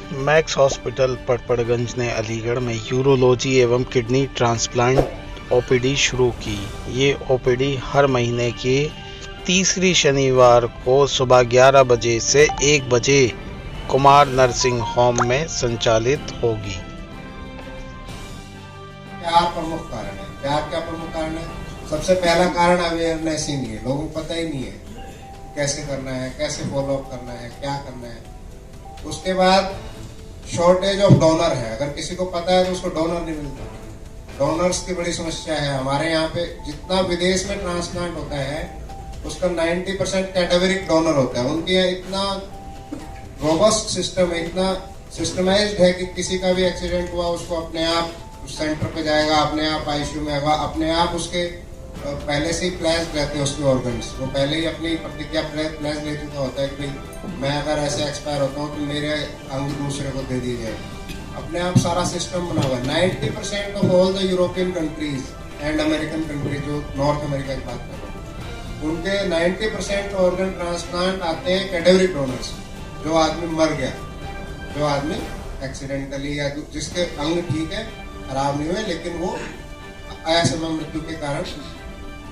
Max hospital Patparganj ने अलीगढ़ में urology एवं किडनी ट्रांसप्लांट ओपीडी शुरू की। ये ओपीडी हर महीने के तीसरी शनिवार को सुबह 11 बजे से 1 बजे कुमार नर्सिंग होम में संचालित होगी। क्या प्रमुख कारण है? क्या प्रमुख कारण है? सबसे पहला कारण अवेयरनेस ही नहीं है, लोगों को पता ही नहीं है कैसे करना है, कैसे फॉलो अप करना है, क्या करना है। उसके बाद शॉर्टेज ऑफ डोनर है, अगर किसी को पता है तो उसको डोनर नहीं मिलता। डोनर्स की बड़ी समस्या है हमारे यहाँ पे। जितना विदेश में ट्रांसप्लांट होता है उसका 90% कैटेगरिक डोनर होता है। उनके यहाँ इतना रोबस्ट सिस्टम है, इतना सिस्टमाइज्ड है कि किसी का भी एक्सीडेंट हुआ उसको अपने आप सेंटर पे जाएगा, अपने आप आईसीयू में आएगा, अपने आप उसके पहले से ही प्लेस्ड रहते हैं उसके ऑर्गन्स। वो पहले ही अपनी प्रतिक्रिया प्लेस ले चुका होता है कि भाई मैं अगर ऐसे एक्सपायर होता हूँ तो मेरे अंग दूसरे को दे दिए जाए। अपने आप सारा सिस्टम बना हुआ है। 90% of all the European countries and American countries, जो नॉर्थ अमेरिका की बात कर रहे हैं, उनके 90% ऑर्गन ट्रांसप्लांट आते हैं कैटेगरिक डोनर से। जो आदमी मर गया, जो आदमी एक्सीडेंटली या जिसके अंग ठीक है, खराब नहीं हुए, लेकिन वो असमय मृत्यु के कारण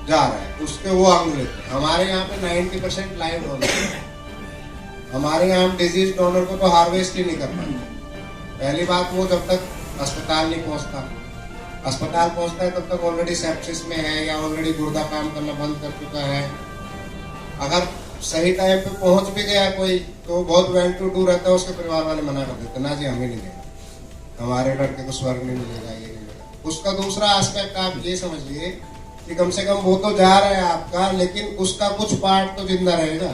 जा रहा है, उसके वो अंग लेते हैं। हमारे यहाँ पे 90% लाइव डोनर है। हमारे यहाँ हम डिजीज डोनर को तो हार्वेस्ट ही नहीं कर पाते। पहली बात, वो जब तक अस्पताल नहीं पहुंचता, अस्पताल पहुंचता है तब तक ऑलरेडी सेप्सिस में है या ऑलरेडी गुर्दा काम करना बंद कर चुका है। अगर सही टाइम पे पहुंच भी गया कोई तो बहुत वेल टू डू रहता है, उसके परिवार वाले मना कर देते, ना जी हमें नहीं देना, हमारे लड़के को स्वर्ग नहीं मिलेगा, ये नहीं मिलेगा। उसका दूसरा एस्पेक्ट आप ये समझिए कि कम से कम वो तो जा रहा है आपका, लेकिन उसका कुछ पार्ट तो जिंदा रहेगा।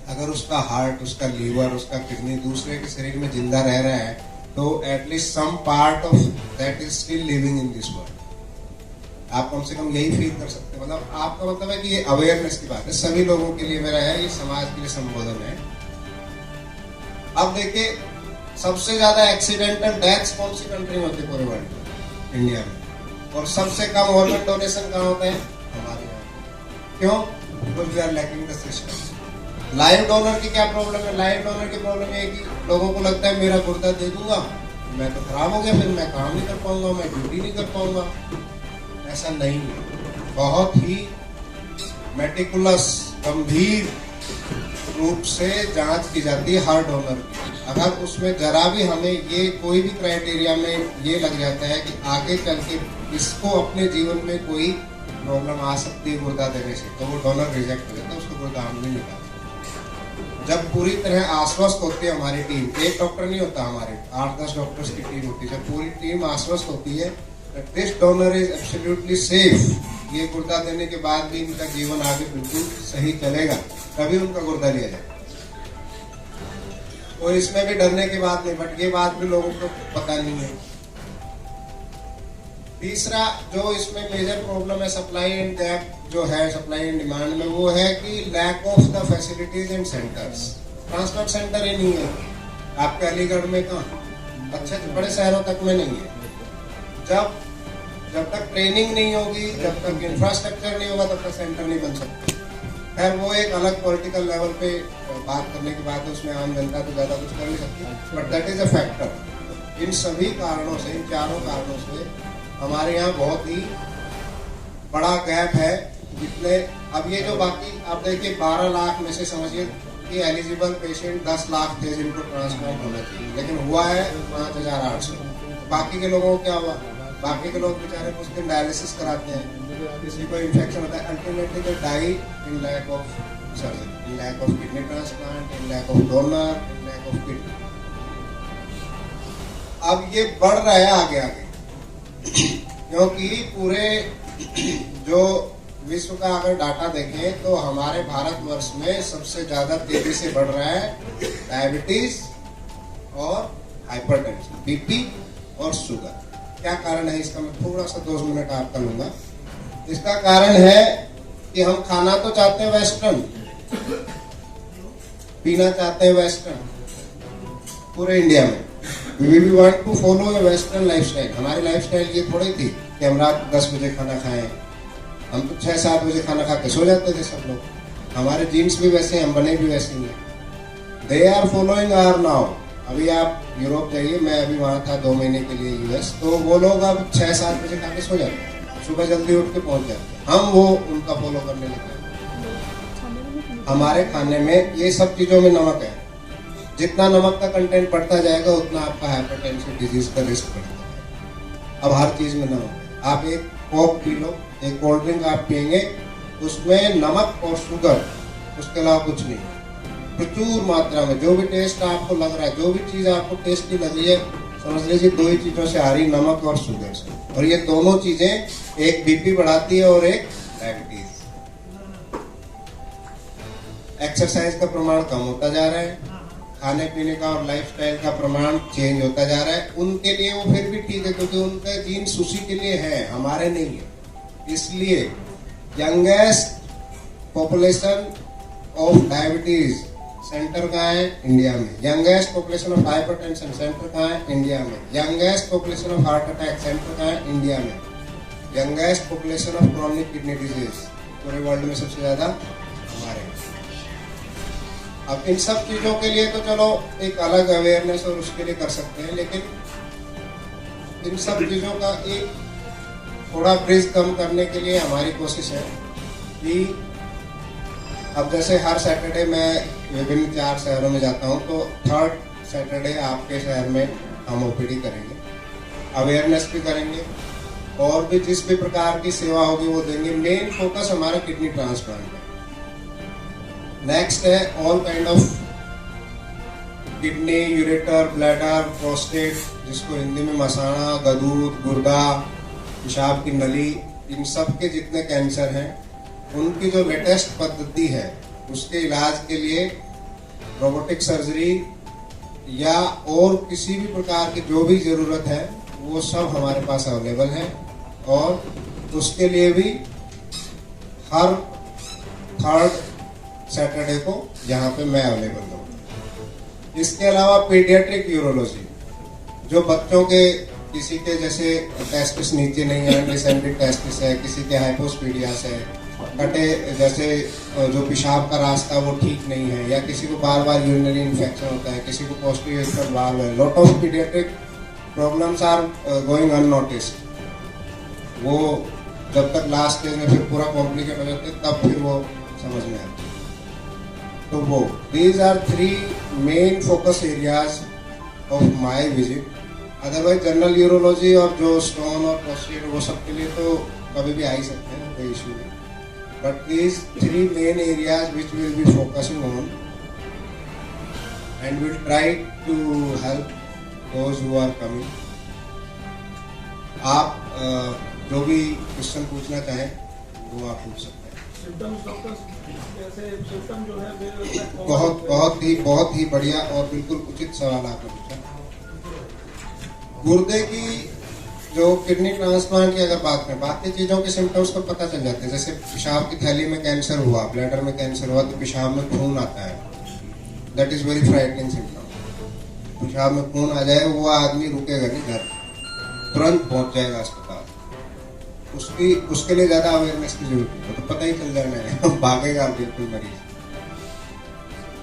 अगर उसका हार्ट, उसका लीवर, उसका किडनी दूसरे के शरीर में जिंदा रह रहा है तो at least some part of that is still living in this world. आप कम से कम यही फील कर सकते हैं। मतलब आपका मतलब है कि ये अवेयरनेस की बात है, सभी लोगों के लिए मेरा है, ये समाज के लिए संबोधन है। अब देखिए, सबसे ज्यादा एक्सीडेंटल डेथ्स कौन सी कंट्री में होती है पूरे वर्ल्ड में? इंडिया में। और सबसे कम ऑर्गन डोनेशन कहाँ होता है? हमारे यहाँ। क्यों? Because we are lacking the system. Live donor की क्या प्रॉब्लम है? लाइव डोनर की प्रॉब्लम है कि लोगों को लगता है मेरा गुर्दा दे दूंगा, मैं तो खराब हो गया, फिर मैं काम नहीं कर पाऊंगा, मैं ड्यूटी नहीं कर पाऊंगा। ऐसा नहीं है। बहुत ही मेटिकुलस, गंभीर रूप से जांच की जाती है हर डोनर की। अगर उसमें जरा भी हमें ये कोई भी क्राइटेरिया में ये लग जाता है कि आगे चल के इसको अपने जीवन में कोई प्रॉब्लम आ सकती है गुर्दा देने से, तो वो डोनर रिजेक्ट कर देता है, उसको गुर्दा हम नहीं निकालते। जब पूरी तरह आश्वस्त होती है हमारी टीम, एक डॉक्टर नहीं होता, हमारे 8-10 डॉक्टर्स की टीम होती है, जब पूरी टीम आश्वस्त होती है this donor is absolutely safe, ये गुर्दा देने के बाद भी इनका जीवन आगे बिल्कुल सही चलेगा, तभी उनका गुर्दा लिया जाए। और इसमें भी डरने की बात नहीं, बट ये बात भी लोगों को पता नहीं है। तीसरा जो इसमें मेजर प्रॉब्लम है सप्लाई एंड गैप जो है, सप्लाई एंड डिमांड में, वो है कि lack of the facilities and centres. Transplant centre ही नहीं है आपके अलीगढ़ में, कहाँ अच्छे बड़े शहरों तक में नहीं है। जब तक ट्रेनिंग नहीं होगी, जब तक इंफ्रास्ट्रक्चर नहीं होगा, तब तक सेंटर नहीं बन सकते। खैर वो एक अलग पॉलिटिकल लेवल पे बात करने की बात है, उसमें आम जनता तो ज्यादा कुछ कर नहीं सकती, but that is a factor. इन सभी कारणों से, इन चारों कारणों से हमारे यहाँ बहुत ही बड़ा गैप है। जितने अब ये जो बाकी आप देखिए 12 लाख में से समझिए कि एलिजिबल पेशेंट 10 लाख थे जिनको ट्रांसप्लांट होना चाहिए, लेकिन हुआ है 5800। बाकी के लोगों को क्या हुआ? बाकी के लोग बेचारे कुछ दिन डायलिसिस कराते हैं, किसी को इन्फेक्शन होता है, ultimately they die in lack of surgery, in lack of kidney transplant, in lack of donor, in lack of kidney. अब ये बढ़ रहा है आगे आगे, क्योंकि पूरे जो विश्व का अगर डाटा देखें तो हमारे भारतवर्ष में सबसे ज्यादा तेजी से बढ़ रहा है डायबिटीज और हाइपरटेंशन, बीपी और शुगर। क्या कारण है इसका? मैं थोड़ा सा 2 मिनट आपका लूंगा। इसका कारण है कि हम खाना तो चाहते हैं वेस्टर्न, पीना चाहते हैं वेस्टर्न पूरे इंडिया में। We want to follow a western lifestyle। हमारी लाइफस्टाइल ये थोड़ी थी कि हम रात 10 बजे खाना खाएं, हम तो 6-7 बजे खाना खा के सो जाते थे सब लोग। हमारे जीन्स भी वैसे, हम बने भी वैसे ही हैं। They are following our now अभी आप यूरोप जाइए, मैं अभी वहाँ था 2 महीने के लिए यूएस, तो वो लोग अब 6-7 बजे खा के सो जाते हैं, सुबह जल्दी उठ के पहुँच जाते हैं। हम वो उनका फॉलो करने लगे। हमारे खाने में ये सब चीज़ों में नमक है। जितना नमक का कंटेंट बढ़ता जाएगा उतना आपका हाइपरटेंशन डिजीज का रिस्क बढ़ता है। अब हर चीज़ में नमक है। आप एक कोक पी लो, एक कोल्ड ड्रिंक आप पियेंगे, उसमें नमक और शुगर, उसके अलावा कुछ नहीं। प्रचुर मात्रा में जो भी टेस्ट आपको लग रहा है, जो भी चीज़ आपको टेस्टी लग रही है, समझ लीजिए 2 ही चीज़ों से आ रही, नमक और शुगर से। और ये दोनों चीज़ें, एक बीपी बढ़ाती है और एक डायबिटीज। एक्सरसाइज का प्रमाण कम होता जा रहा है, खाने पीने का और लाइफस्टाइल का प्रमाण चेंज होता जा रहा है। उनके लिए वो फिर भी ठीक है, क्योंकि उनका जीन्स उसी के लिए है, हमारे नहीं है। इसलिए youngest population of diabetes centre कहाँ है? इंडिया में। Youngest population of hypertension centre कहाँ है? इंडिया में। Youngest population of heart attack centre कहाँ है? इंडिया में। Youngest population of chronic kidney disease पूरे वर्ल्ड में सबसे ज्यादा हमारे। अब इन सब चीजों के लिए तो चलो एक अलग अवेयरनेस और उसके लिए कर सकते हैं, लेकिन इन सब चीजों का एक थोड़ा ब्रिज कम करने के लिए हमारी कोशिश है कि अब जैसे हर सैटरडे मैं विभिन्न 4 शहरों में जाता हूं, तो 3rd सैटरडे आपके शहर में हम ओपीडी करेंगे, अवेयरनेस भी करेंगे और भी जिस भी प्रकार की सेवा होगी वो देंगे। मेन फोकस हमारा किडनी ट्रांसप्लांट है। नेक्स्ट है all kind of kidney, ureter, bladder, prostate, जिसको हिंदी में मसाना, गदूद, गुर्दा, पेशाब की नली, इन सब के जितने कैंसर हैं, उनकी जो लेटेस्ट पद्धति है उसके इलाज के लिए रोबोटिक सर्जरी या और किसी भी प्रकार की जो भी ज़रूरत है वो सब हमारे पास अवेलेबल है। और उसके लिए भी हर 3rd सैटरडे को यहाँ पे मैं अवेलेबल हूँ। इसके अलावा पीडियाट्रिक यूरोलॉजी, जो बच्चों के किसी के जैसे टेस्टिस नीचे नहीं है, डिसेंडेड टेस्टिस है, किसी के हाइपोस्पीडियास है, कटे जैसे जो पेशाब का रास्ता वो ठीक नहीं है, या किसी को बार बार यूरिनरी इन्फेक्शन होता है, किसी को पोस्टीरियर वाल्व है। Lot of paediatric problems are going unnoticed. वो जब तक लास्ट स्टेज में फिर पूरा कॉम्प्लिकेट हो जाते तब फिर वो समझ में आती है। तो वो these are 3 main focus areas of my visit. Otherwise general urology और जो स्टोन और प्रोस्टेट वो सब के लिए तो कभी भी आ ही सकते हैं, कोई इशू नहीं। But these 3 main areas which will be focusing on and will try to help those who are coming. आप जो भी क्वेश्चन पूछना चाहें वो आप पूछ सकते हैं। बहुत ही बढ़िया और बिल्कुल उचित सवाल आपने पूछा। गुर्दे की जो किडनी ट्रांसप्लांट की अगर बात करें, बाकी चीजों के सिम्टम्स तो पता चल जाते हैं। जैसे पेशाब की थैली में कैंसर हुआ, ब्लैडर में कैंसर हुआ, तो पेशाब में खून आता है। That is very frightening symptom. पेशाब में खून आ जाए, वो आदमी रुकेगा नहीं घर, तुरंत पहुंच जाएगा अस्पताल। उसके लिए ज्यादा अवेयरनेस की जरूरत है, तो पता ही चल जाना है, भागेगा बिल्कुल मरीज।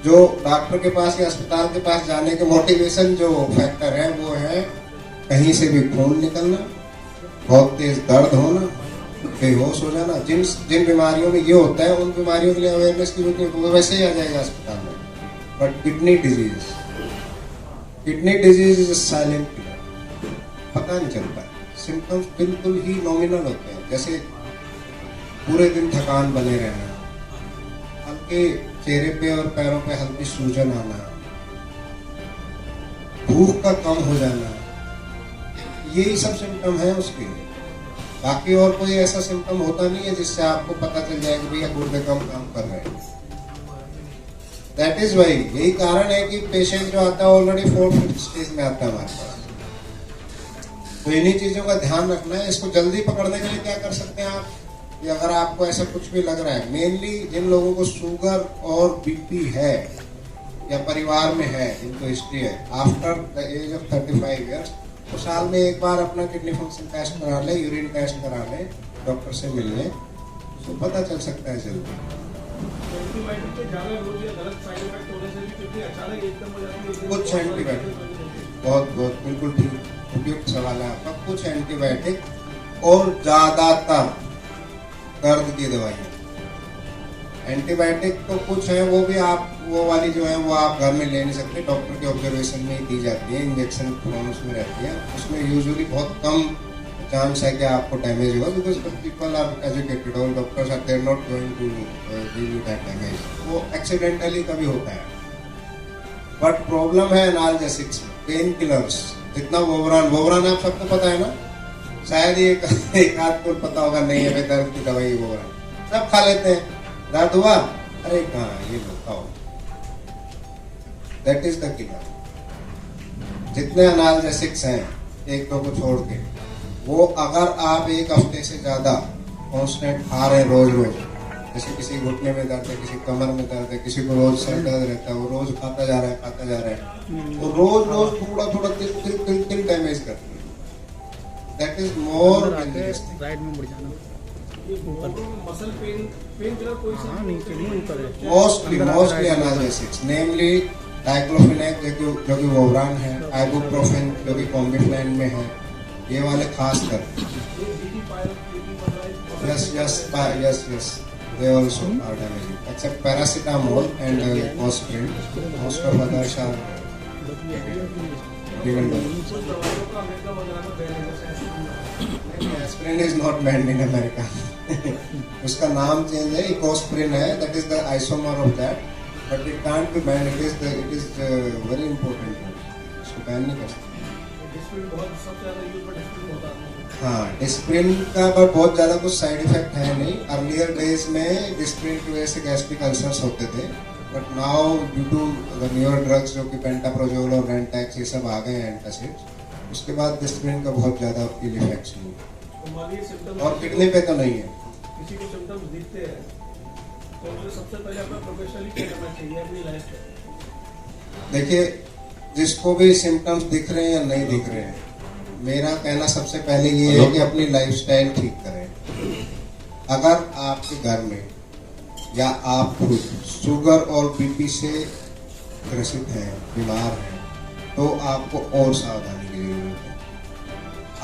जो डॉक्टर के पास या अस्पताल के पास जाने के मोटिवेशन जो फैक्टर है वो है कहीं से भी खून निकलना, बहुत तेज दर्द होना, बेहोश हो जाना। जिन बीमारियों में ये होता है उन बीमारियों के लिए अवेयरनेस की जरूरत नहीं, वो वैसे ही आ जाएगा अस्पताल में। But kidney disease is silent killer, पता नहीं चलता। सिम्टम्स बिल्कुल ही नॉमिनल होते हैं, जैसे पूरे दिन थकान बने रहना, हल्के चेहरे पे और पैरों पे हल्की सूजन आना, भूख का कम हो जाना, यही सब सिम्टम है उसके। बाकी और कोई ऐसा सिम्टम होता नहीं है जिससे आपको पता चल जाए कि भैया गुर्दे कम काम कर रहे हैं। दैट इज वाई, यही कारण है कि पेशेंट जो आता है ऑलरेडी 4th स्टेज में आता है हमारे पास। तो इन्हीं चीजों का ध्यान रखना है। इसको जल्दी पकड़ने के लिए क्या कर सकते हैं आप, कि अगर आपको ऐसा कुछ भी लग रहा है, मेनली जिन लोगों को शुगर और बीपी है या परिवार में है, जिनको हिस्ट्री है, after the age of 35 years, तो साल में एक बार अपना किडनी फंक्शन टेस्ट करा ले, यूरिन टेस्ट करा ले, डॉक्टर से मिल ले, तो पता चल सकता है जल्दी। एंटीबायोटिक के ज्यादा रोज या गलत साइड इफेक्ट होने से भी, क्योंकि अचानक एकदम हो जाती है, एकदम कुछ एंटीबायोटिक बहुत बहुत बिल्कुल ठीक उपयुक्त सवाल है आपका। कुछ एंटीबायोटिक और ज्यादातर दर्द की दवाइयाँ, एंटीबायोटिक तो कुछ है वो भी आप वो वाली जो है वो आप घर में ले नहीं सकते, डॉक्टर के ऑब्जर्वेशन में ही दी जाती है, इंजेक्शन फॉर्म्स में रहती है। उसमें यूजुअली बहुत कम चांस है कि आपको डैमेज होगा, बिकॉज पीपल आर एजुकेटेड और doctors are there not going to give you that damage. वो एक्सीडेंटली कभी होता है। बट प्रॉब्लम है एनाल्जेसिक्स में, पेन किलर्स, जितना वोवरान आप सबको पता है ना, शायद ये एक आध को पता होगा, नहीं है दर्द की दवाई वोवरान सब खा लेते हैं। दर्द हुआ, अरे कहाँ ये लो खाओ, दैट इज द किलर। जितने एनाल्जेसिक्स हैं एक दो को छोड़ के, वो अगर आप एक हफ्ते से ज्यादा कांस्टेंट खा रहे हैं रोज, जैसे किसी घुटने में दर्द है, किसी कमर में दर्द है, किसी को रोज सर दर्द रहता है, वो रोज खाता जा रहा है, वो रोज थोड़ा तिल डैमेज करते हैं। That is more dangerous. Right में मुड़ जाना, मसल पेन किलर कोई सा नीचे नहीं ऊपर है। मोस्टली एनाल्जेसिक्स, नेमली डाइक्लोफेनेक जो कि वोवरान है, आइबुप्रोफेन जो कि कॉम्बिफ्लाइन में है, ये वाले खास कर। Yes they also are damaging, except paracetamol and aspirin. Most of others are given to. Aspirin is not banned in America. उसका नाम चेंज है, इकोस्प्रिन है, that is the isomer of that, but it can't be banned. It is very important. उसको ban नहीं कर सकते। हाँ, Disprin का पर बहुत ज्यादा कुछ साइड इफेक्ट है नहीं। अर्लियर डेज में डिस्प्रिन की वजह से गैस्ट्रिक अल्सर्स होते थे, but now due to the newer drugs जो कि पेंटाप्रोजोल और रेंटैक्स ये सब आ गए हैं एंटासिड्स, उसके बाद डिस्प्रिन का बहुत ज्यादा इल इफेक्ट्स नहीं है। और किडनी पे तो नहीं है। किसी को सिम्टम्स दिखते हैं तो उसे सबसे पहले अपना प्रोफेशनली क्या करना चाहिए अपनी लाइफ में? देखिए, जिसको भी सिम्टम्स दिख रहे हैं या नहीं दिख रहे हैं, मेरा कहना सबसे पहले ये है कि अपनी लाइफस्टाइल ठीक करें। अगर आपके घर में या आप खुद शुगर और बीपी से ग्रसित हैं, बीमार हैं, तो आपको और सावधानी की जरूरत है।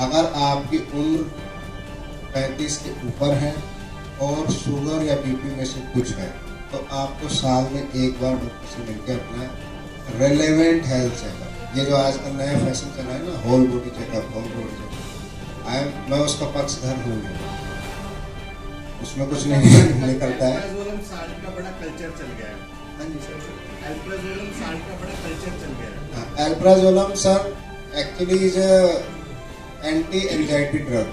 अगर आपकी उम्र 35 के ऊपर है और शुगर या बीपी में से कुछ है, तो आपको साल में एक बार डॉक्टर से मिलकर अपना रेलेवेंट हेल्थ चेकअप, ये जो आजकल नया फैशन चला है ना, होल बॉडी चेकअप, मैं उसका पक्षधर हूँ, उसमें कुछ नहीं निकलता है। साल्ट का बड़ा कल्चर चल गया है। हाँ जी सर, एल्प्राजोलम साल्ट का बड़ा कल्चर चल गया है। Alprazolam sir actually is anti anxiety drug,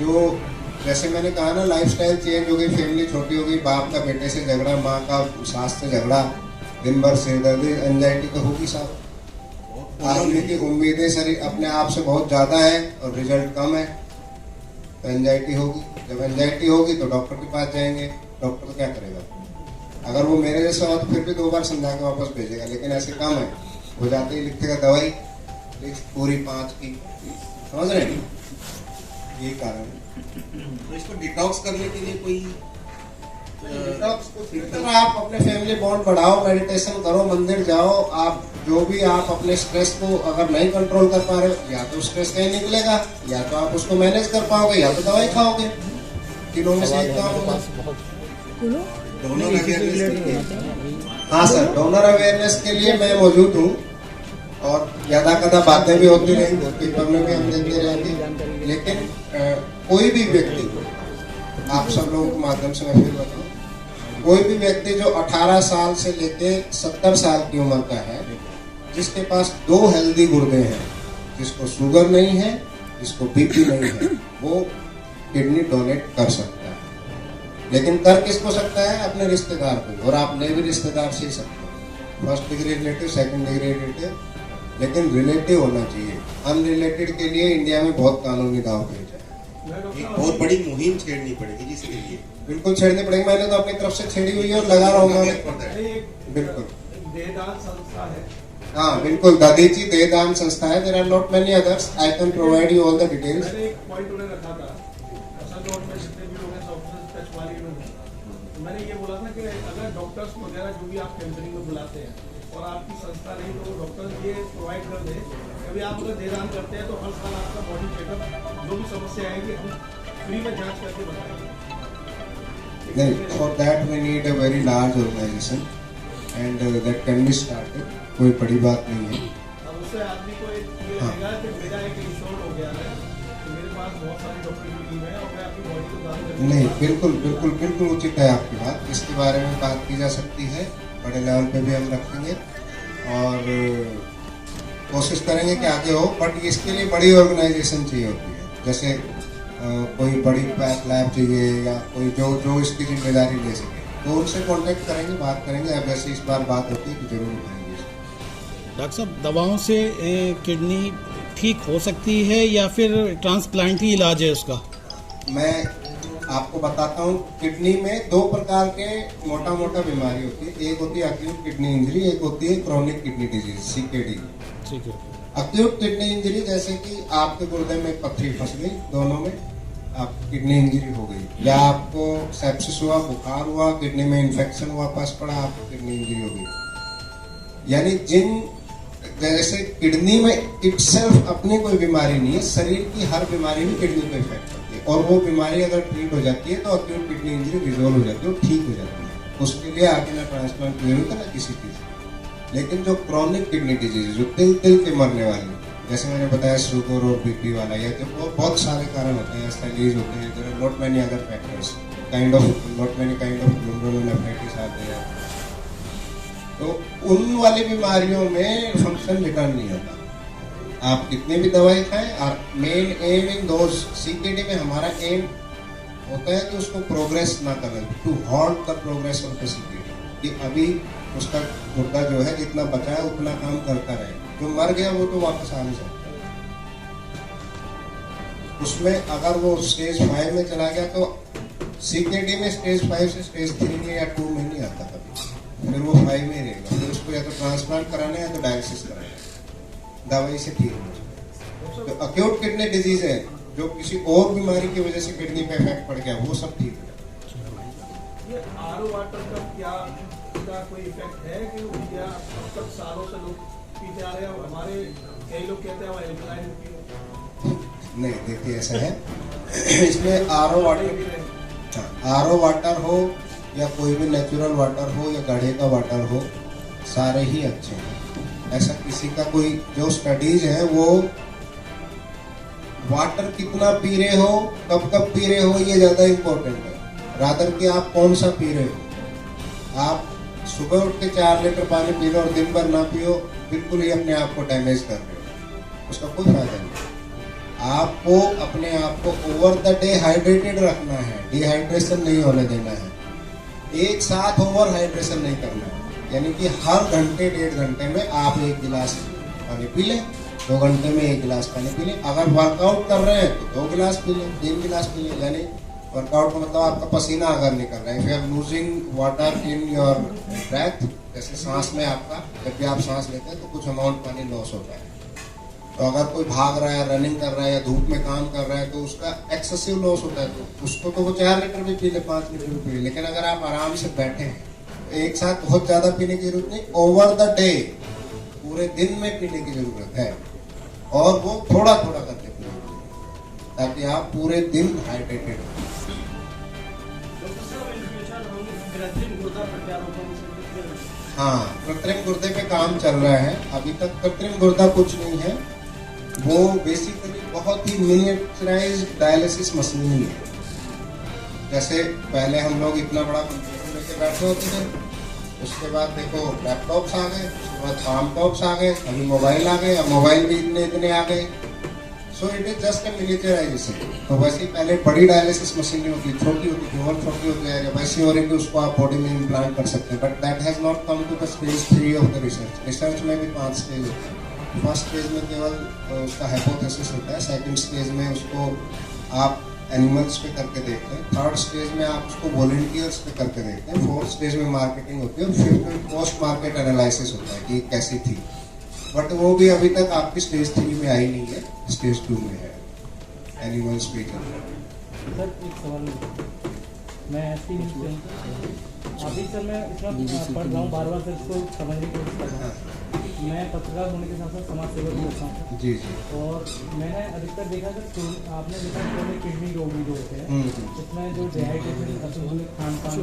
जो जैसे मैंने कहा ना, लाइफस्टाइल चेंज हो गई, फैमिली छोटी हो गई, बाप का बेटे से झगड़ा, माँ का सास से झगड़ा, दिन भर सिर दर्द, एंजाइटी तो होगी साहब। आदमी की उम्मीदें शरीर अपने आप से बहुत ज्यादा है और रिजल्ट कम है, तो एंजाइटी होगी। जब एंजाइटी होगी तो डॉक्टर के पास जाएंगे, डॉक्टर क्या करेगा? अगर वो मेरे जैसा हो तो फिर भी 2 बार समझा के वापस भेजेगा, लेकिन ऐसे कम है, हो जाते ही लिखेगा दवाई पूरी 5 की, समझ रहे हैं? ये कारण है। तो इसको डिटॉक्स करने के लिए कोई आप अपने फैमिली बॉन्ड बढ़ाओ, मेडिटेशन करो, मंदिर जाओ। आप जो भी आप अपने स्ट्रेस को अगर नहीं कंट्रोल कर पा रहे हो, या तो स्ट्रेस कहीं निकलेगा, या तो आप उसको मैनेज कर पाओगे, या तो दवाई खाओगे। तीनों में से एक काम होगा। डोनर अवेयरनेस के लिए? हाँ सर, डोनर अवेयरनेस के लिए मैं मौजूद हूँ, और ज्यादा कदा बातें भी होती रहेंगी, पेपर में भी हम देते रहेंगे। लेकिन कोई भी व्यक्ति, आप सब लोगों के माध्यम से मैं फिर बताऊँ, कोई भी व्यक्ति जो 18 साल से लेके 70 साल की उम्र का है, जिसके पास 2 हेल्दी गुर्दे हैं, जिसको शुगर नहीं है, जिसको बीपी नहीं है, वो किडनी डोनेट कर सकता है। लेकिन कर किसको सकता है? अपने रिश्तेदार को, और आपने भी रिश्तेदार से सकते हो, first degree relative, second degree relative, लेकिन रिलेटिव होना चाहिए। अनरिलेटेड के लिए इंडिया में बहुत कानूनी दाव पेच है। एक बहुत बड़ी मुहिम छेड़नी पड़ेगी जिसके लिए। बिल्कुल छेड़नी पड़ेगी, मैंने तो अपनी तरफ से छेड़ी हुई है और लगा रहूंगा। बिल्कुल देहदान संस्था है। हाँ बिल्कुल, दधीची देहदान संस्था है। There are not many others, I can provide you all the details. मैंने एक पॉइंट उन्हें रखा था, असल नोट में जितने भी लोग हैं सब टच वाली मैंने ये बोला था कि अगर डॉक्टर्स वगैरह जो भी आप कैंपेनिंग में बुलाते हैं और आपकी संस्था नहीं तो डॉक्टर ये प्रोवाइड कर दे, कभी आप अगर देदान करते हैं तो हर साल आपका बॉडी चेकअप जो भी समस्या आएगी हम फ्री में जांच करके बताएंगे। नहीं, for that we need a very large organisation and that can be started, कोई बड़ी बात नहीं है। अब उससे आदमी को एक ये लगेगा कि मेरा एक इंश्योर हो गया है, तो मेरे पास बहुत सारी डॉक्टर की टीम है और मैं अपनी बॉडी को दान कर नहीं, बिल्कुल बिल्कुल बिल्कुल उचित है आपकी बात। इसके बारे में बात की जा सकती है, बड़े लेवल पे भी हम रखेंगे और कोशिश करेंगे कि आगे हो, बट इसके लिए बड़ी ऑर्गेनाइजेशन चाहिए होती है। जैसे कोई बड़ी पैथ लैब चाहिए या कोई जो इसकी जिम्मेदारी ले सके, तो उनसे कांटेक्ट करेंगे, बात करेंगे। अब वैसे इस बार बात होती है कि जरूर उठाएंगे। डॉक्टर साहब, दवाओं से किडनी ठीक हो सकती है या फिर ट्रांसप्लांट ही इलाज है उसका? मैं आपको बताता हूँ, किडनी में दो प्रकार के मोटा मोटा बीमारी होती है। एक होती है अक्यूट किडनी इंजरी, एक होती है क्रॉनिक किडनी डिजीज, CKD। ठीक है। अक्यूट किडनी इंजरी जैसे कि आपके गुर्दे में पत्थरी फंस गई, दोनों में आपकी किडनी इंजरी हो गई, या आपको सेप्सिस हुआ, बुखार हुआ, किडनी में इन्फेक्शन हुआ, पस पड़ा, आपको किडनी इंजरी हो गई। यानी जिन जैसे किडनी में इटसेल्फ अपनी कोई बीमारी नहीं है, शरीर की हर बीमारी भी किडनी को इफेक्ट करती है, और वो बीमारी अगर ट्रीट हो जाती है तो अक्यूट किडनी इंजरी रिजोल्व हो जाती है, वो ठीक हो जाती है। उसके लिए आगे ना ट्रांसप्लांट की जरूरत है ना किसी चीज। लेकिन जो क्रॉनिक किडनी डिजीज, जो तिल के मरने वाली, जैसे मैंने बताया शुगर और BP वाला, या तो बहुत सारे कारण होते हैं, स्टाइलीज होते हैं, there are not many other factors, not many kind of glomerulonephritis आते हैं। तो उन वाली बीमारियों में फंक्शन रिटर्न नहीं होता, आप कितनी भी दवाई खाएं। और main M in those CKD में हमारा एम होता है कि उसको प्रोग्रेस ना करें, to halt the progress of the CKD, कि अभी उसका गुर्दा जो है जितना बचा है उतना काम करता रहे, जो मर गया वो तो वापस आ नहीं सकता। उसमें अगर वो स्टेज 5 में चला गया तो CKD में स्टेज 5 से स्टेज 3 में या 2 में नहीं आता कभी, फिर वो 5 में रहेगा। फिर उसको या तो ट्रांसप्लांट कराना है या तो डायलिसिस कराना है, दवाई से ठीक हो जाए। तो अक्यूट किडनी डिजीज है जो किसी और बीमारी की वजह से किडनी पे इफेक्ट पड़ गया, वो सब ठीक है। ये RO वाटर का क्या कोई इफेक्ट है कि क्या अब तक सालों से लोग पीते आ रहे हैं? हमारे कई लोग कहते हैं एल्कलाइन पियो। नहीं, देखिए ऐसा है, इसमें RO वाटर हो या कोई भी नेचुरल वाटर हो या गढ़े का वाटर हो, सारे ही अच्छे हैं। ऐसा किसी का कोई, जो स्टडीज है वो वाटर कितना पी रहे हो, कब कब पी रहे हो, ये ज्यादा इम्पोर्टेंट है, रादर कि आप कौन सा पी रहे हो। आप सुबह उठ के 4 लीटर पानी पी लो और दिन भर ना पियो, बिल्कुल ही अपने आप को डैमेज कर रहे हो, उसका कोई फायदा नहीं। आपको अपने आप को ओवर द डे हाइड्रेटेड रखना है, डिहाइड्रेशन नहीं होने देना है, एक साथ ओवर हाइड्रेशन नहीं करना है। यानी कि हर घंटे 1.5 घंटे में आप 1 गिलास पानी पी लें, 2 घंटे में 1 गिलास पानी पी लें। अगर वर्कआउट कर रहे हैं तो 2 गिलास पी लें, 3 गिलास पी लें। यानी वर्कआउट का मतलब आपका पसीना अगर निकल रहा है, if you are losing water in your breath, जैसे सांस में आपका, जब भी आप सांस लेते हैं तो कुछ अमाउंट पानी लॉस होता है। तो अगर कोई भाग रहा है, रनिंग कर रहा है या धूप में काम कर रहा है तो उसका एक्सेसिव लॉस होता है, तो उसको तो वो 4 लीटर भी पी ले, 5 लीटर भी पी ले। लेकिन अगर आप आराम से बैठे हैं तो एक साथ बहुत ज्यादा पीने की जरूरत नहीं, ओवर द डे, पूरे दिन में पीने की जरूरत है, और वो थोड़ा थोड़ा करके पीने, ताकि आप पूरे दिन हाइड्रेटेड हो। हाँ, कृत्रिम गुर्दे पे काम चल रहा है। अभी तक कृत्रिम गुर्दा कुछ नहीं है, वो बेसिकली बहुत ही मिनिएचराइज्ड डायलिसिस मशीन है। जैसे पहले हम लोग इतना बड़ा कंप्यूटर लेके बैठे होते थे, उसके बाद देखो लैपटॉप्स आ गए, उसके बाद फार्मटॉप्स आ गए, अभी मोबाइल आ गए, अब मोबाइल भी इतने आ गए। So it is just a miniaturisation. तो वैसे ही पहले बड़ी डायलिसिस मशीनें होती, छोटी होती थी, और छोटी होती है, वैसी हो रही कि उसको आप बॉडी में इम्प्लांट कर सकते हैं। But that has not come to the stage 3 of the research. Research में भी 5 स्टेज होते हैं। फर्स्ट स्टेज में केवल उसका हाइपोथेसिस होता है, सेकंड स्टेज में उसको आप एनिमल्स पे करके देखते हैं, थर्ड स्टेज में आप उसको वॉलंटियर्स पे करके देखते हैं, फोर्थ स्टेज में मार्केटिंग होती है, और फिफ्थ में पोस्ट मार्केट एनालिसिस होता है कि कैसी थी। बट वो भी अभी तक आपकी स्टेज 3 में आई नहीं है, स्टेज 2 में है, एनिमल्स पे चल रहा है। सर एक सवाल मैं एसपी न्यूज़ से हूँ। अभी सर मैं इसमें पढ़ रहा हूँ, बार सर इसको समझने की कोशिश कर रहा हूँ। मैं पत्रकार होने के साथ साथ समाज सेवा भी करता हूँ। जी जी। और मैंने अधिकतर देखा सर, आपने देखा कि किडनी रोग भी जो होते हैं, इसमें जो डिहाइड्रेशन, असंतुलित खान पान,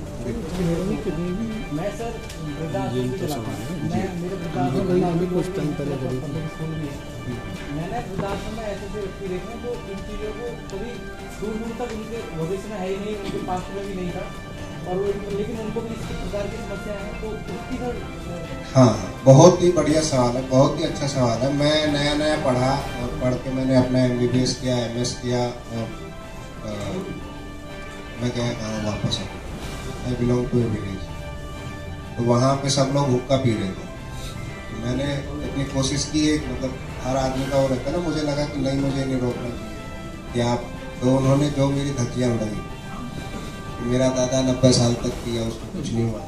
मैं सर वृद्धाश्रम भी चलाता हूँ। मैं मेरे वृद्धाश्रम कुछ टाइम पहले स्कूल भी है। मैंने वृद्धाश्रम में ऐसे व्यक्ति देखे जो इन चीज़ों को कभी दूर दूर तक उनके भविष्य में है ही नहीं, उनके पास में भी नहीं था, और वो लेकिन उनको भी इस प्रकार की समस्या है, तो उसकी सर। हाँ, बहुत ही बढ़िया सवाल है, बहुत ही अच्छा सवाल है। मैं नया पढ़ा और पढ़ के मैंने अपना MBBS किया, MS किया, और मैं गया गाँव वापस आ। आई बिलोंग टू विलेज, तो वहाँ पे सब लोग हुक्का पी रहे थे। तो मैंने इतनी कोशिश की है, मतलब हर आदमी का वो रहता है ना, मुझे लगा कि नहीं, मुझे नहीं रोकना चाहिए कि आप। तो उन्होंने जो मेरी धज्जियाँ उड़ाई, मेरा दादा 90 साल तक किया, उसको कुछ नहीं हुआ,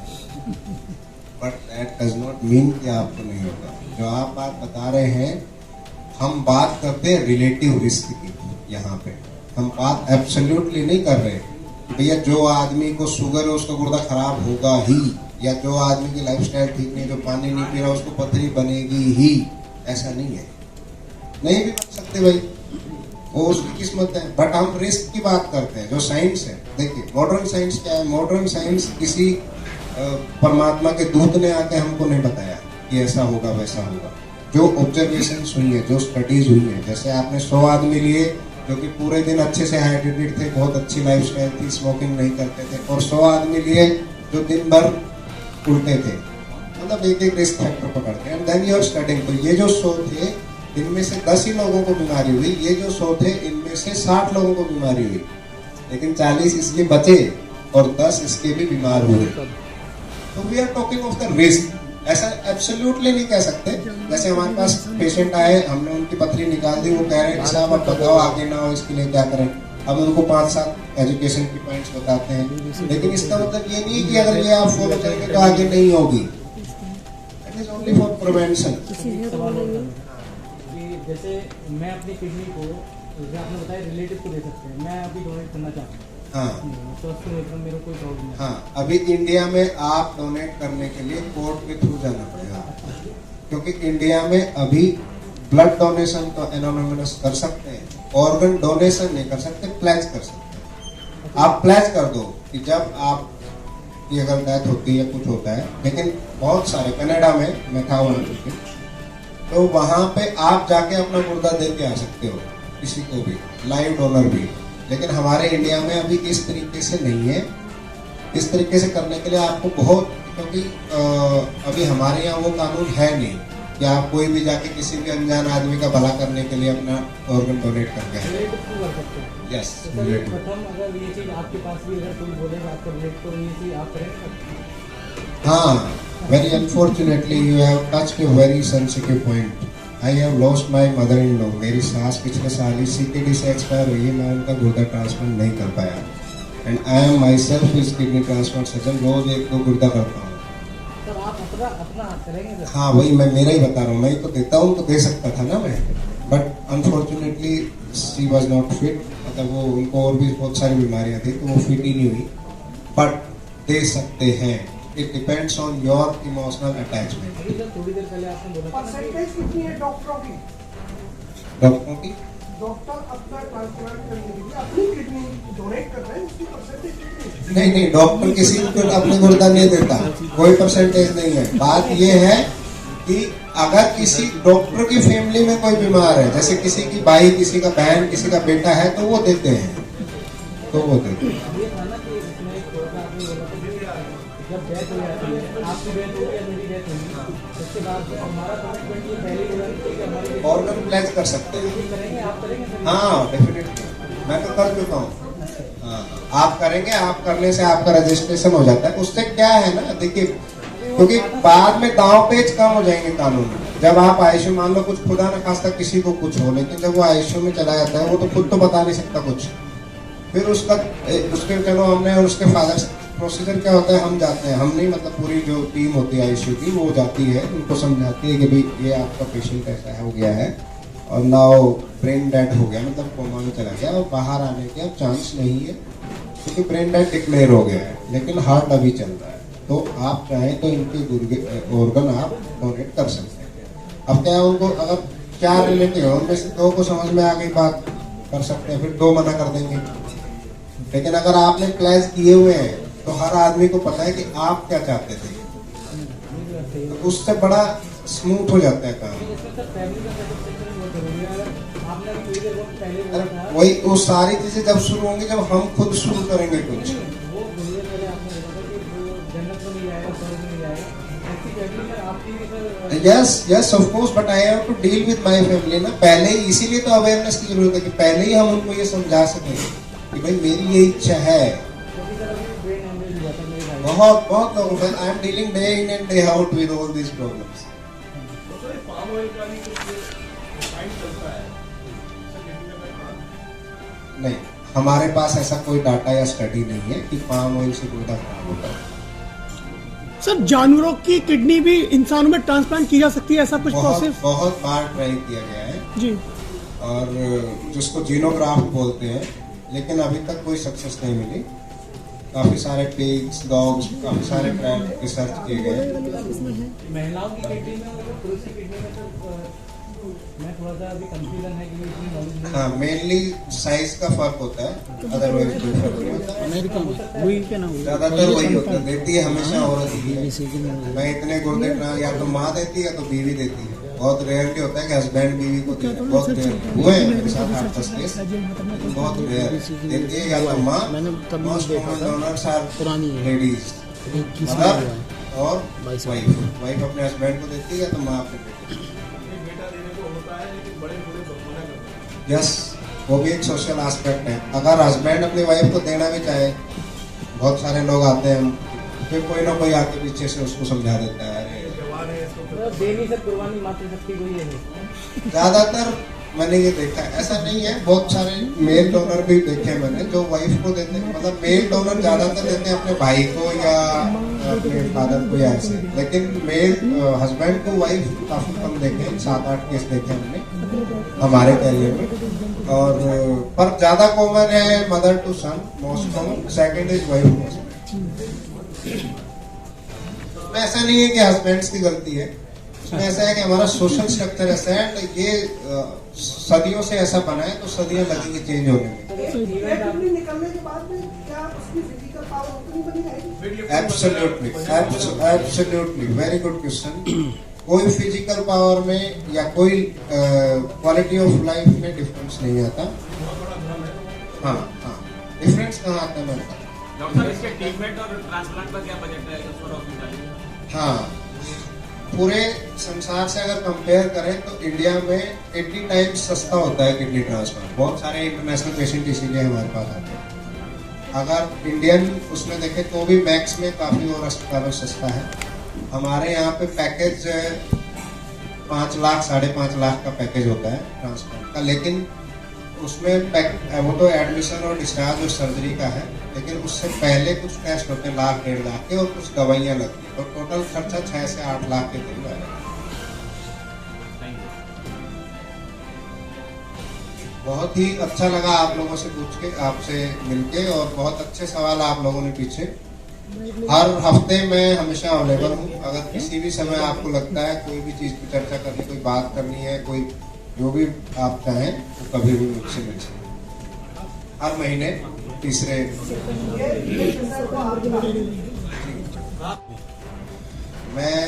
but that does not mean कि आपको नहीं होगा। जो आप बात बता रहे हैं, हम बात करते हैं रिलेटिव रिस्क की। यहाँ पे हम बात एब्सोल्युटली नहीं कर रहे भैया जो आदमी को शुगर है उसका गुर्दा खराब होगा ही, या जो आदमी की लाइफस्टाइल ठीक नहीं, जो पानी नहीं पी रहा उसको पथरी बनेगी ही, ऐसा नहीं है। नहीं भी बन सकते भाई, वो उसकी किस्मत है। बट हम रिस्क की बात करते हैं, जो साइंस है। देखिए मॉडर्न साइंस क्या है, मॉडर्न साइंस किसी परमात्मा के दूत ने आके हमको नहीं बताया कि ऐसा होगा वैसा होगा। जो ऑब्जर्वेशन हुई है, जो स्टडीज हुई है, जैसे आपने 100 आदमी लिए जो कि पूरे दिन अच्छे से हाइड्रेटेड थे, बहुत अच्छी लाइफस्टाइल थी, स्मोकिंग नहीं करते थे, और 100 आदमी लिए जो दिन भर उल्टे थे, मतलब एक रिस्क फैक्टर पकड़ते हैं। And then you are studying. तो ये जो 100 थे, इनमें से 10 ही लोगों को बीमारी हुई, ये जो 100 थे इनमें से 60 लोगों को बीमारी हुई, लेकिन 40 इसलिए बचे और 10 इसके भी बीमार हुए। तो we are talking of the risk. ऐसा एब्सोल्युटली नहीं कह सकते। जैसे हमारे पास पेशेंट आए, हमने उनकी पथरी निकाल दी, वो कह रहे हैं साहब अब बताओ आगे ना हो, इसके लिए क्या करें। हम उनको 5-7 एजुकेशन की पॉइंट्स बताते हैं, लेकिन इसका मतलब ये नहीं कि अगर ये आप फॉलो करेंगे तो आगे नहीं होगी। It is only for prevention. जैसे मैं अपनी किडनी को, जैसे आपने बताया रिलेटिव को दे सकते हैं, मैं अभी डोनेट करना चाहता हूँ। हाँ, स्वास्थ्य में मेरा कोई प्रॉब्लम नहीं। हाँ, अभी इंडिया में आप डोनेट करने के लिए कोर्ट के थ्रू जाना पड़ेगा, क्योंकि इंडिया में अभी ब्लड डोनेशन तो एनोनिमस कर सकते हैं, ऑर्गन डोनेशन नहीं कर सकते, प्लेज कर सकते हैं। आप प्लेज कर दो कि जब आप की अगर डेथ होती है, कुछ होता है, लेकिन बहुत सारे कनाडा में मैं था वहाँ, तो वहाँ पे आप जाके अपना गुर्दा दे के आ सकते हो, किसी को भी, लाइव डोनर भी। लेकिन हमारे इंडिया में अभी इस तरीके से नहीं है। इस तरीके से करने के लिए आपको बहुत, क्योंकि अभी हमारे यहाँ वो कानून है नहीं कि आप कोई भी जाके किसी भी अनजान आदमी का भला करने के लिए अपना ऑर्गन डोनेट करके आए। यस, प्रथम अगर ये चीज आपके पास भी अगर कोई बोलेगा आपको रिलेट, तो ये चीज आप करेंगे। हाँ, very unfortunately you have touched a very sensitive point. I have lost my mother-in-law. मेरी सास पिछले साल ही CKD से एक्सपायर हुई है, मैं उनका गुर्दा ट्रांसप्लांट नहीं कर पाया। And I am myself is kidney transplant surgeon, रोज 1-2 गुर्दा करता हूँ। सर आप अपना करेंगे सर? हाँ, वही मैं मेरा ही बता रहा हूँ। मैं तो देता हूँ, तो दे सकता था ना मैं, but unfortunately she was not fit. मतलब वो, उनको और भी बहुत सारी बीमारियाँ थी, तो वो फिट ही नहीं हुई, बट दे सकते हैं। It depends on your emotional attachment. अभी सर थोड़ी देर पहले आपने बोला था परसेंटेज कितनी है डॉक्टरों की? डॉक्टरों की डॉक्टर अपना ट्रांसप्लांट करने के लिए अपनी किडनी डोनेट कर रहे हैं, उसकी परसेंटेज कितनी है? नहीं, डॉक्टर किसी को अपने गुर्दा नहीं देता, कोई परसेंटेज नहीं है। बात ये है कि अगर किसी डॉक्टर की फैमिली में कोई बीमार है, जैसे किसी की भाई, किसी का बहन, किसी का बेटा है, तो वो देते हैं, तो वो देते हैं। ये था ना कि इसमें एक और आपने बोला था कि जब डेथ हो जाती है, आपकी डेथ होगी या मेरी डेथ होगी, उसके बाद से हमारा कमिटमेंट ये पहले ही होगा कि हमारी ऑर्गन प्लेज कर सकते हैं। करेंगे, आप करेंगे सर? हाँ, डेफिनेटली, मैं तो कर चुका हूँ। हाँ, आप करेंगे, आप करने से आपका रजिस्ट्रेशन हो जाता है। उससे क्या है ना, देखिए, क्योंकि बाद में दांव पेच कम हो जाएंगे कानून में। जब आप आईसीयू, मान लो कुछ खुदा न खास्ता किसी को कुछ हो, लेकिन जब वो आईसीयू में चला जाता है, वो तो खुद तो बता नहीं सकता कुछ, फिर उसके चलो हमने, और उसके फादर, प्रोसीजर क्या होता है, हम जाते हैं, हम नहीं, मतलब पूरी जो टीम होती है आईसीयू की, वो जाती है, उनको समझाती है कि भाई ये आपका पेशेंट ऐसा हो गया है और नाउ ब्रेन डेड हो गया, मतलब कोमा में चला गया और बाहर आने के अब चांस नहीं है, क्योंकि ब्रेन डेड डिक्लेयर हो गया है, लेकिन हार्ट अभी चल रहा है, तो आप चाहें तो इनके ऑर्गन आप डोनेट कर सकते हैं। अब क्या है, उनको अगर 4 रिलेटिव है, उनमें से 2 को समझ में आ गई बात, कर सकते हैं, फिर 2 मना कर देंगे। लेकिन अगर आपने प्लान किए हुए हैं तो हर आदमी को पता है कि आप क्या चाहते थे, तो उससे बड़ा स्मूथ हो जाता है काम। वही वो सारी चीजें जब शुरू होंगी, जब हम खुद शुरू करेंगे कुछ। Yes of course, but I have to deal with my family ना। पहले ही, इसीलिए तो अवेयरनेस की जरूरत है कि पहले ही हम उनको ये समझा सकें कि भाई मेरी ये इच्छा है। बहुत लोगों से I am dealing day in and day out with all this problems. Palm oil का भी कुछ फाइन चलता है नहीं, हमारे पास ऐसा कोई डाटा या स्टडी नहीं है कि पाम ऑयल से गुर्दा खराब होता है। सर, जानवरों की किडनी भी इंसानों में ट्रांसप्लांट की जा सकती है, ऐसा कुछ प्रोसेस? बहुत बार ट्राई किया गया है जी, और जिसको जीनोग्राफ्ट बोलते हैं, लेकिन अभी तक कोई सक्सेस नहीं मिली। काफी सारे पिग्स, डॉग्स, काफी सारे रिसर्च किए गए। महिलाओं की किडनी में और पुरुष की किडनी में तो मैं थोड़ा सा अभी कंफ्यूजन है कि इतनी नॉलेज नहीं। हाँ, मेनली साइज का फर्क होता है, अदरवाइज कोई फर्क नहीं होता। अमेरिका में वही क्या ना हुई ज्यादातर वही होता है, देती है हमेशा औरत ही है। मैं इतने गुर्दे या तो माँ देती है या तो बीवी देती है। बहुत रेयरली होता है कि हस्बैंड बीवी को देता है, बहुत रेयर हुए हैं मेरे साथ 8-10 केस, बहुत रेयर देती है या तो माँ। मोस्ट कॉमन डोनर्स आर पुरानी लेडीज, मदर और वाइफ अपने हस्बैंड को देती है या तो माँ अपने बेटे को। बेटा देने को होता है, लेकिन बड़े बूढ़े मना करते हैं। यस, वो भी एक सोशल एस्पेक्ट है। अगर हस्बैंड अपनी वाइफ को देना भी चाहे, बहुत सारे लोग आते हैं, फिर कोई ना कोई आके पीछे से उसको समझा देता है, अरे जवान है इसको देवी से कुर्बानी मातृशक्ति को ही है। ज्यादातर मैंने ये देखा है, ऐसा नहीं है, बहुत सारे मेल डोनर भी देखे हैं मैंने जो वाइफ को देते हैं। मतलब मेल डोनर ज्यादातर देते हैं अपने भाई को या अपने फादर को या ऐसे, लेकिन मेल हस्बैंड को वाइफ काफी कम देखे हैं। 7-8 केस देखे हमने हमारे कैरियर में। और पर ज्यादा कॉमन है mother to son, most common. Second is wife most. उसमें ऐसा नहीं है कि हस्बैंड्स की गलती है, उसमें ऐसा है कि हमारा सोशल स्ट्रक्चर ऐसा है, ये सदियों से ऐसा बना है, तो सदियां लगेंगी चेंज होने में। किडनी निकलने के बाद में क्या उसकी फिजिकल पावर उतनी बनी रहेगी? Absolutely, absolutely, very good question. कोई फिजिकल पावर में या कोई क्वालिटी ऑफ लाइफ में डिफरेंस नहीं आता। हाँ हाँ, डिफरेंस कहाँ आता है मेरे पास? डॉक्टर, इसके ट्रीटमेंट और ट्रांसप्लांट का क्या बजट है हॉस्पिटल? हाँ, पूरे संसार से अगर कंपेयर करें तो इंडिया में 80 टाइम्स सस्ता होता है किडनी ट्रांसप्लांट। बहुत सारे इंटरनेशनल पेशेंट इसीलिए हमारे पास आते हैं। अगर इंडियन उसमें देखें तो भी मैक्स में काफ़ी और अस्पतालों सस्ता है। हमारे यहाँ पे पैकेज 5 लाख 5.5 लाख का पैकेज होता है ट्रांसप्लांट का, लेकिन उसमें वो तो एडमिशन और डिस्चार्ज और सर्जरी का है, लेकिन उससे पहले कुछ टेस्ट होते हैं 1-1.5 लाख के और कुछ दवाइयाँ लगती हैं, और टोटल खर्चा 6 से 8 लाख के करीब आएगा। बहुत ही अच्छा लगा आप लोगों से पूछ के, आपसे मिलके, और बहुत अच्छे सवाल आप लोगों ने पूछे। हर हफ्ते मैं हमेशा अवेलेबल हूँ। अगर किसी भी समय आपको लगता है कोई भी चीज़ की चर्चा करनी, कोई बात करनी है, कोई जो भी आप चाहें तो कभी भी मुझसे मिल सकते। हर महीने तीसरे मैं,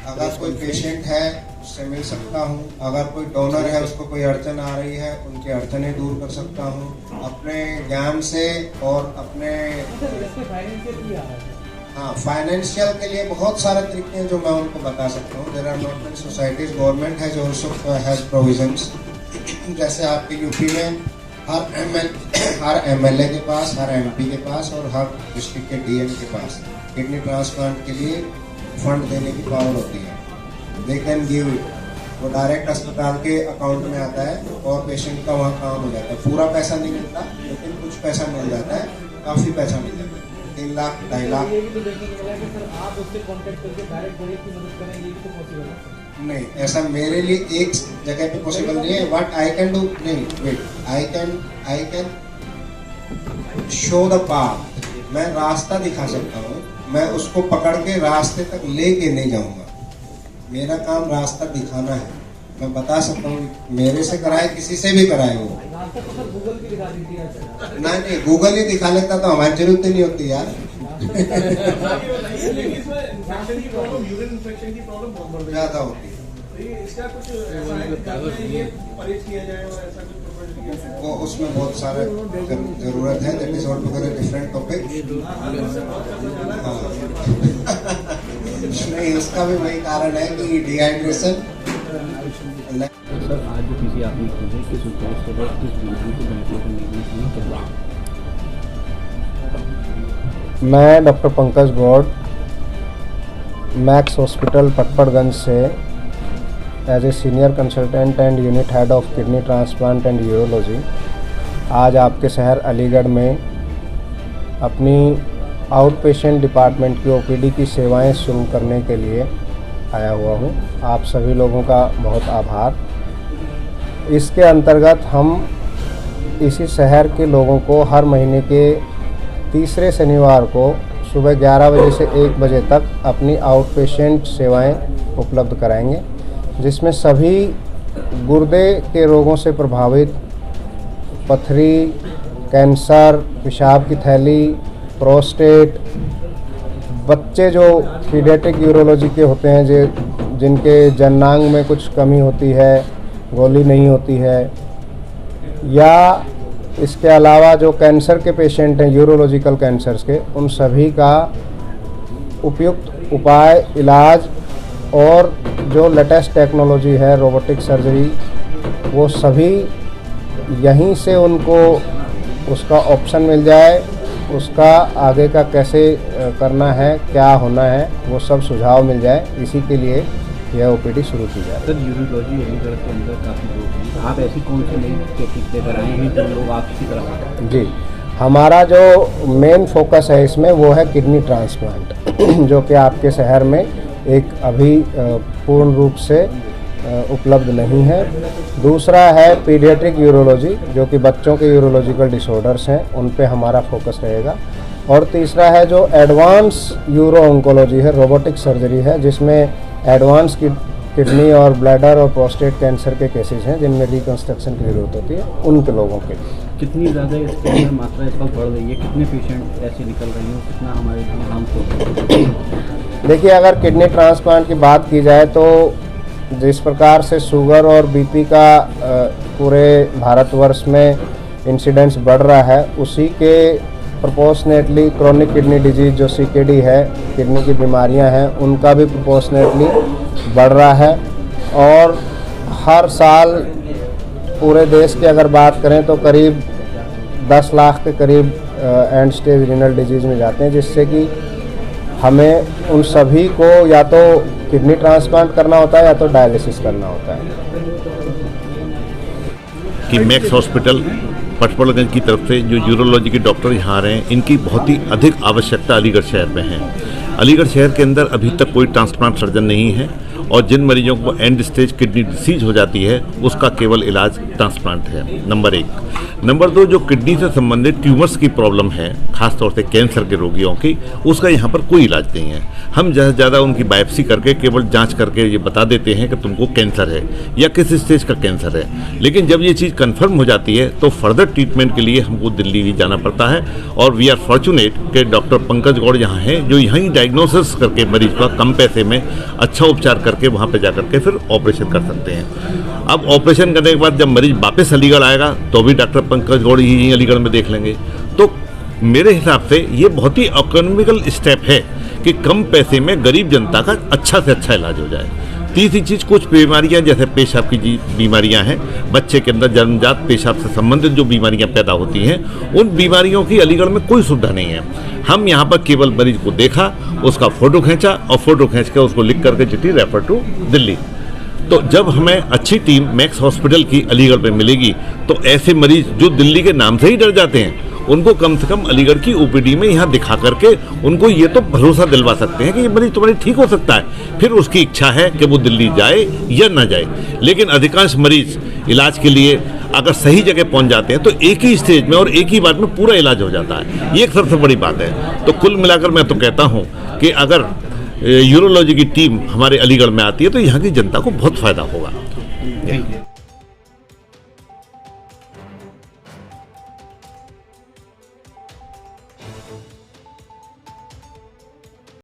अगर कोई पेशेंट है उससे मिल सकता हूँ। अगर कोई डोनर है, उसको कोई अड़चन आ रही है, उनकी अड़चनें दूर कर सकता हूँ अपने ज्ञान से और अपने। हाँ, फाइनेंशियल के लिए बहुत सारे तरीके हैं जो मैं उनको बता सकता हूँ। There are not many societies, government has also has provisions. जैसे आपके यूपी में हर एमएलए के पास, हर एमपी के पास और हर डिस्ट्रिक्ट के डीएम के पास किडनी ट्रांसप्लांट के लिए फंड देने की पावर होती है। दे कैन गिव इट, वो डायरेक्ट अस्पताल के अकाउंट में आता है और पेशेंट का वहाँ काम हो जाता है। पूरा पैसा नहीं मिलता, लेकिन कुछ पैसा मिल जाता है, काफ़ी पैसा मिल जाता है, 3 लाख 2.5 लाख। ये भी तो देखने को मिला कि सर आप उससे कांटेक्ट करके डायरेक्ट गरीब की मदद करें, ये भी तो पॉसिबल है? नहीं, ऐसा मेरे लिए एक जगह पे पॉसिबल नहीं है। व्हाट आई कैन डू, नहीं wait, I can show the path, मैं रास्ता दिखा सकता हूँ, मैं उसको पकड़ के रास्ते तक लेके नहीं जाऊंगा। मेरा काम रास्ता दिखाना है। मैं बता सकता हूँ, मेरे से कराए किसी से भी कराए वो। रास्ता तो सर गूगल की दिखा दीजिए आप। नहीं, गूगल ही दिखा लेता तो हमारी जरूरत ही नहीं होती यार। लेकिन इसमें इन्फेक्शन की प्रॉब्लम, यूरिन इन्फेक्शन की प्रॉब्लम बहुत बढ़ गई ज्यादा होती है। तो ये इसका कुछ ऐसा है कि घर में ये परहेज किया जाए और ऐसा कुछ प्रोपोज किया जाए? वो उसमें बहुत सारा जरूरत है। That is altogether different topic. नहीं, उसका भी वही कारण है कि डिहाइड्रेशन। सर आज जो किसी आपने की है किस उद्देश्य से किस बीमारी को बेहतर करने के लिए क्या? मैं doctor Pankaj Gaur, Max hospital Patparganj से as a senior consultant and unit head of kidney transplant and urology आज आपके शहर अलीगढ़ में अपनी आउट पेशेंट डिपार्टमेंट की ओपीडी की सेवाएं शुरू करने के लिए आया हुआ हूं। आप सभी लोगों का बहुत आभार। इसके अंतर्गत हम इसी शहर के लोगों को हर महीने के तीसरे शनिवार को सुबह 11 बजे से 1 बजे तक अपनी आउट पेशेंट सेवाएं उपलब्ध कराएंगे, जिसमें सभी गुर्दे के रोगों से प्रभावित, पथरी, कैंसर, पेशाब की थैली, प्रोस्टेट, बच्चे जो पीडियाट्रिक यूरोलॉजी के होते हैं, जिनके जननांग में कुछ कमी होती है, गोली नहीं होती है, या इसके अलावा जो कैंसर के पेशेंट हैं, यूरोलॉजिकल कैंसर्स के, उन सभी का उपयुक्त उपाय, इलाज और जो लेटेस्ट टेक्नोलॉजी है रोबोटिक सर्जरी, वो सभी यहीं से उनको उसका ऑप्शन मिल जाए, उसका आगे का कैसे करना है, क्या होना है, वो सब सुझाव मिल जाए। इसी के लिए यह ओपीडी शुरू की जाए। सर यूरोलॉजी अलीगढ़ के अंदर काफ़ी लोग हैं, आप ऐसी कौन सी नई टेक्निक लेकर आए हैं जो लोग आपकी तरफ आते हैं? जी, हमारा जो मेन फोकस है इसमें वो है किडनी ट्रांसप्लांट जो कि आपके शहर में एक अभी पूर्ण रूप से उपलब्ध नहीं है। दूसरा है पीडियाट्रिक यूरोलॉजी, जो कि बच्चों के यूरोलॉजिकल डिसऑर्डर्स हैं, उन पे हमारा फोकस रहेगा। और तीसरा है जो एडवांस यूरो ऑन्कोलॉजी है, रोबोटिक सर्जरी है, जिसमें एडवांस किडनी और ब्लैडर और प्रोस्टेट कैंसर के केसेस हैं जिनमें रिकंस्ट्रक्शन की ज़रूरत होती है, उनके लोगों के लिए। कितनी ज़्यादा इसके अंदर मात्रा इस वक्त बढ़ रही है, कितने पेशेंट ऐसे निकल रहे हैं, कितना हमारे यहाँ? देखिए, अगर किडनी ट्रांसप्लांट की बात की जाए तो जिस प्रकार से शुगर और बीपी का पूरे भारतवर्ष में इंसिडेंस बढ़ रहा है, उसी के प्रोपोर्शनेटली क्रोनिक किडनी डिजीज जो सीकेडी है, किडनी की बीमारियां हैं, उनका भी प्रोपोर्शनेटली बढ़ रहा है। और हर साल पूरे देश की अगर बात करें तो करीब 10 लाख के करीब एंड स्टेज रीनल डिजीज में जाते हैं, जिससे कि हमें उन सभी को या तो किडनी ट्रांसप्लांट करना होता है या तो डायलिसिस करना होता है। कि मैक्स हॉस्पिटल पटपड़गंज की तरफ से जो यूरोलॉजी के डॉक्टर यहाँ आ रहे हैं, इनकी बहुत ही अधिक आवश्यकता अलीगढ़ शहर में है। अलीगढ़ शहर के अंदर अभी तक कोई ट्रांसप्लांट सर्जन नहीं है और जिन मरीजों को एंड स्टेज किडनी डिसीज हो जाती है उसका केवल इलाज ट्रांसप्लांट है, नंबर 1। नंबर 2, जो किडनी से संबंधित ट्यूमर्स की प्रॉब्लम है, खासतौर से कैंसर के रोगियों की, उसका यहाँ पर कोई इलाज नहीं है। हम ज़्यादा से ज़्यादा उनकी बायोप्सी करके केवल जांच करके ये बता देते हैं कि तुमको कैंसर है या किस स्टेज का कैंसर है। लेकिन जब ये चीज़ कन्फर्म हो जाती है तो फर्दर ट्रीटमेंट के लिए हमको दिल्ली भी जाना पड़ता है। और वी आर फॉर्चुनेट कि डॉक्टर पंकज गौड़ यहाँ हैं, जो यहीं डायग्नोसिस करके मरीज का कम पैसे में अच्छा उपचार करके वहाँ पर जा करके फिर ऑपरेशन कर सकते हैं। अब ऑपरेशन करने के बाद जब मरीज वापस अलीगढ़ आएगा तो भी डॉक्टर पंकज गौड़ ही अलीगढ़ में देख लेंगे। तो मेरे हिसाब से ये बहुत ही इकोनॉमिकल स्टेप है कि कम पैसे में गरीब जनता का अच्छा से अच्छा इलाज हो जाए। तीसरी चीज़, कुछ बीमारियां जैसे पेशाब की बीमारियां हैं, बच्चे के अंदर जन्मजात पेशाब से संबंधित जो बीमारियां पैदा होती हैं, उन बीमारियों की अलीगढ़ में कोई सुविधा नहीं है। हम यहाँ पर केवल मरीज को देखा, उसका फ़ोटो खींचा और फ़ोटो खींच कर उसको लिख करके चिट्ठी रेफर टू दिल्ली। तो जब हमें अच्छी टीम मैक्स हॉस्पिटल की अलीगढ़ में मिलेगी तो ऐसे मरीज जो दिल्ली के नाम से ही डर जाते हैं, उनको कम से कम अलीगढ़ की ओपीडी में यहाँ दिखा करके उनको ये तो भरोसा दिलवा सकते हैं कि ये मरीज तुम्हारी ठीक हो सकता है। फिर उसकी इच्छा है कि वो दिल्ली जाए या ना जाए। लेकिन अधिकांश मरीज इलाज के लिए अगर सही जगह पहुंच जाते हैं तो एक ही स्टेज में और एक ही बार में पूरा इलाज हो जाता है। ये एक सबसे बड़ी बात है। तो कुल मिलाकर मैं तो कहता हूँ कि अगर यूरोलॉजी की टीम हमारे अलीगढ़ में आती है तो यहाँ की जनता को बहुत फायदा होगा।